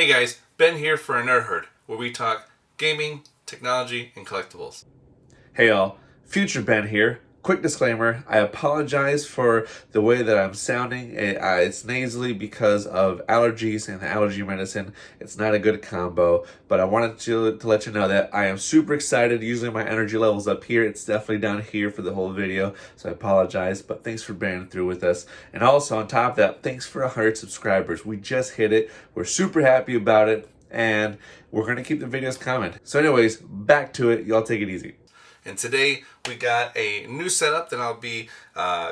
Hey guys, Ben here for aNerdHeard, where we talk gaming, technology, and collectibles. Hey y'all, Future Ben here. Quick disclaimer, I apologize for the way that I'm sounding. It's nasally because of allergies and the allergy medicine. It's not a good combo, but I wanted to let you know that I am super excited. Usually my energy level's up here. It's definitely down here for the whole video, so I apologize, but thanks for bearing through with us. And also on top of that, thanks for 100 subscribers. We just hit it. We're super happy about it, and we're going to keep the videos coming. So anyways, back to it. Y'all take it easy. And today we got a new setup that I'll be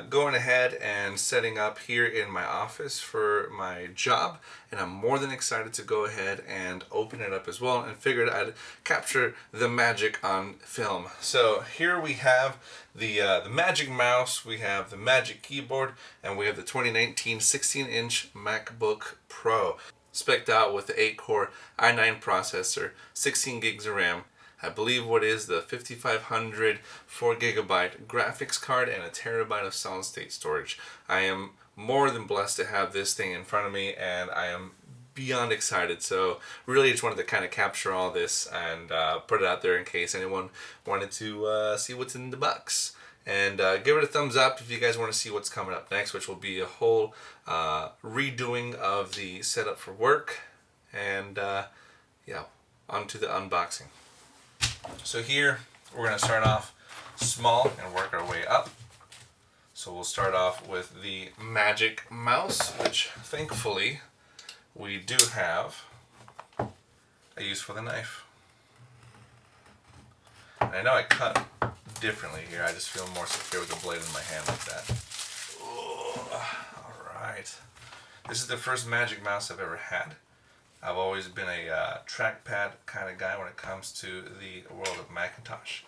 going ahead and setting up here in my office for my job. And I'm more than excited to go ahead and open it up as well, and figured I'd capture the magic on film. So here we have the Magic Mouse, we have the Magic Keyboard, and we have the 2019 16-inch MacBook Pro. Spec'd out with the 8-core i9 processor, 16 gigs of RAM, I believe what is the 5500 4GB graphics card, and a terabyte of solid state storage. I am more than blessed to have this thing in front of me, and I am beyond excited. So really just wanted to kind of capture all this and put it out there in case anyone wanted to see what's in the box. And give it a thumbs up if you guys want to see what's coming up next, which will be a whole redoing of the setup for work. And yeah, on to the unboxing. So here we're going to start off small and work our way up. So we'll start off with the Magic Mouse, which thankfully we do have a use for the knife. And I know I cut differently here, I just feel more secure with the blade in my hand like that. Alright. This is the first Magic Mouse I've ever had. I've always been a trackpad kind of guy when it comes to the world of Macintosh.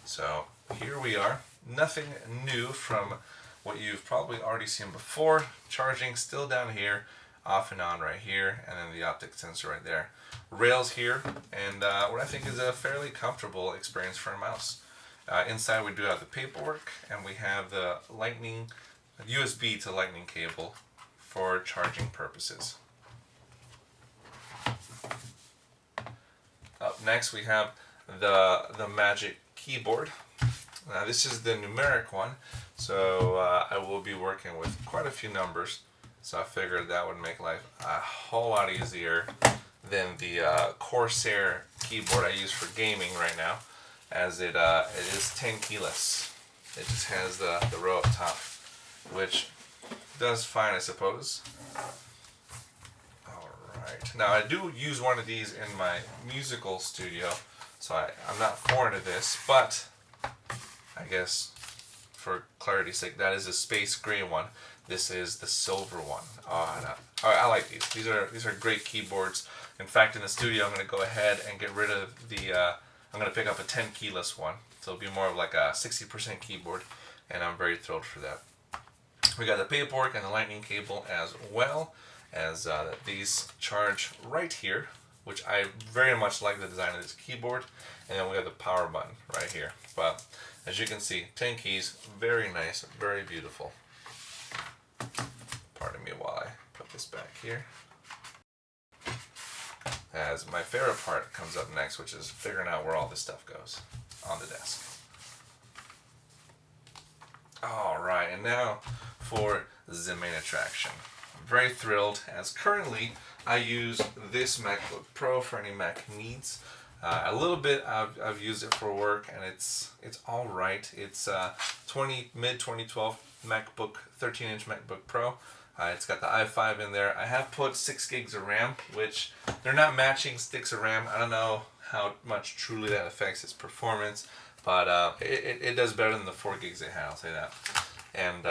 So here we are. Nothing new from what you've probably already seen before. Charging still down here, off and on right here, and then the optic sensor right there. Rails here, and what I think is a fairly comfortable experience for a mouse. Inside we do have the paperwork, and we have the lightning, USB to lightning cable for charging purposes. Up next we have the Magic Keyboard. Now this is the numeric one, so I will be working with quite a few numbers, so I figured that would make life a whole lot easier than the Corsair keyboard I use for gaming right now, as it is 10 keyless. It just has the row up top, which does fine, I suppose. Now I do use one of these in my musical studio, so I'm not foreign to this, but I guess for clarity's sake, that is a space gray one. This is the silver one. Oh, no. I like these. These are great keyboards. In fact, in the studio, I'm going to go ahead and get rid of the. I'm going to pick up a 10 keyless one, so it'll be more of like a 60% keyboard, and I'm very thrilled for that. We got the paperwork and the lightning cable as well, as these charge right here, which I very much like the design of this keyboard. And then we have the power button right here. But as you can see, 10 keys, very nice, very beautiful. Pardon me while I put this back here. As my favorite part comes up next, which is figuring out where all this stuff goes on the desk. Alright, and now for the main attraction. I'm very thrilled, as currently I use this MacBook Pro for any Mac needs. A little bit I've used it for work, and it's all right. It's mid 2012 MacBook, 13-inch MacBook Pro. It's got the i5 in there. I have put 6 gigs of RAM, which they're not matching sticks of RAM. I don't know how much truly that affects its performance, but it does better than the 4 gigs they had, I'll say that. And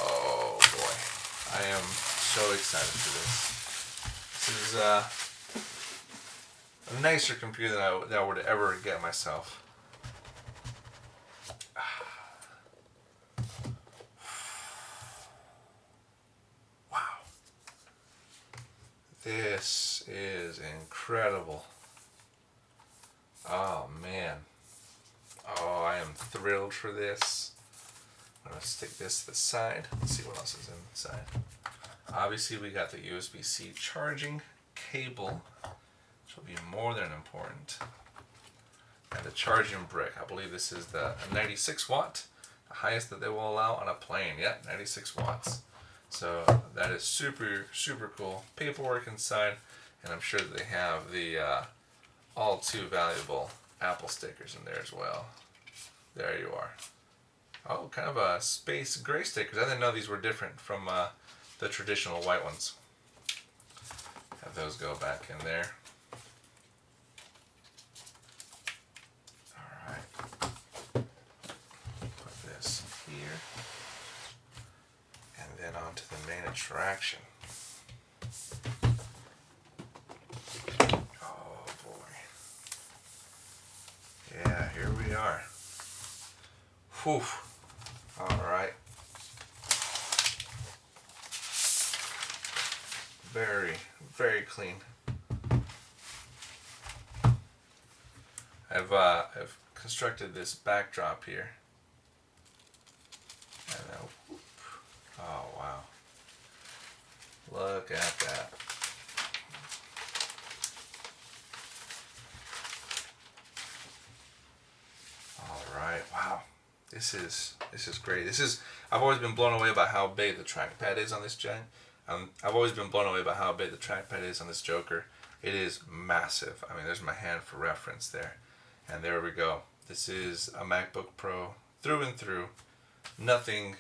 oh boy, I am so excited for this. This is a nicer computer than I would ever get myself. Wow. This is incredible. Oh man. Oh, I am thrilled for this. going to stick this to the side. Let's see what else is inside. Obviously, we got the USB-C charging cable, which will be more than important. And the charging brick. I believe this is the 96 watt, the highest that they will allow on a plane. Yep, 96 watts. So that is super, super cool. Paperwork inside, and I'm sure that they have the all too valuable Apple stickers in there as well. There you are. Oh, kind of a space gray stickers. I didn't know these were different from the traditional white ones. Have those go back in there. Alright. Put this here. And then onto the main attraction. Oh boy. Yeah, here we are. Whew. Alright. Very, very clean. I've constructed this backdrop here. And then, whoop. Oh wow. Look at that. Alright, wow. This is great. I've always been blown away by how big the trackpad is on this giant. I've always been blown away by how big the trackpad is on this Joker. It is massive. I mean, there's my hand for reference there. And there we go. This is a MacBook Pro through and through. Nothing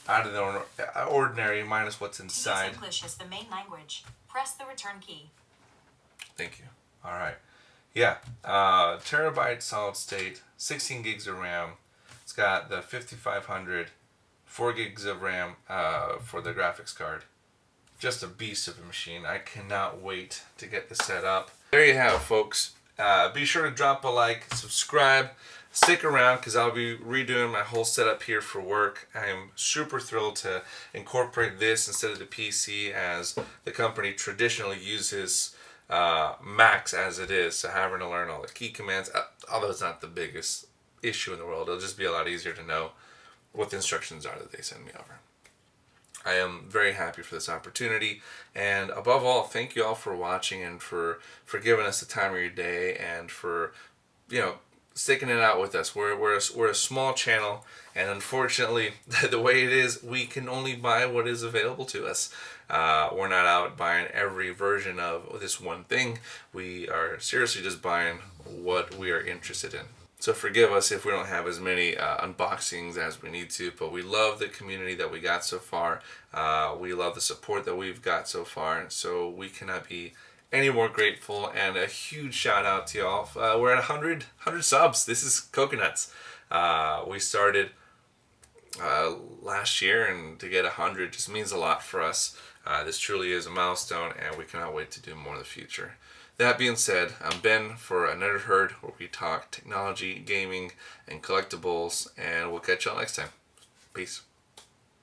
out of the ordinary minus what's inside. English is the main language. Press the return key. Thank you. All right. Yeah. Terabyte solid state, 16 gigs of RAM. It's got the 5500, 4 gigs of RAM for the graphics card. Just a beast of a machine. I cannot wait to get this set up. There you have it, folks. Be sure to drop a like, subscribe, stick around because I'll be redoing my whole setup here for work. I am super thrilled to incorporate this instead of the PC as the company traditionally uses Macs as it is. So having to learn all the key commands, although it's not the biggest issue in the world, it'll just be a lot easier to know what the instructions are that they send me over. I am very happy for this opportunity, and above all, thank you all for watching and for giving us the time of your day and for, sticking it out with us. We're a small channel, and unfortunately, the way it is, we can only buy what is available to us. We're not out buying every version of this one thing. We are seriously just buying what we are interested in. So forgive us if we don't have as many unboxings as we need to, but we love the community that we got so far. We love the support that we've got so far, so we cannot be any more grateful. And a huge shout out to y'all. We're at 100 subs. This is Coconuts. We started last year, and to get 100 just means a lot for us. This truly is a milestone, and we cannot wait to do more in the future. That being said, I'm Ben for aNerdHeard, where we talk technology, gaming, and collectibles, and we'll catch y'all next time. Peace.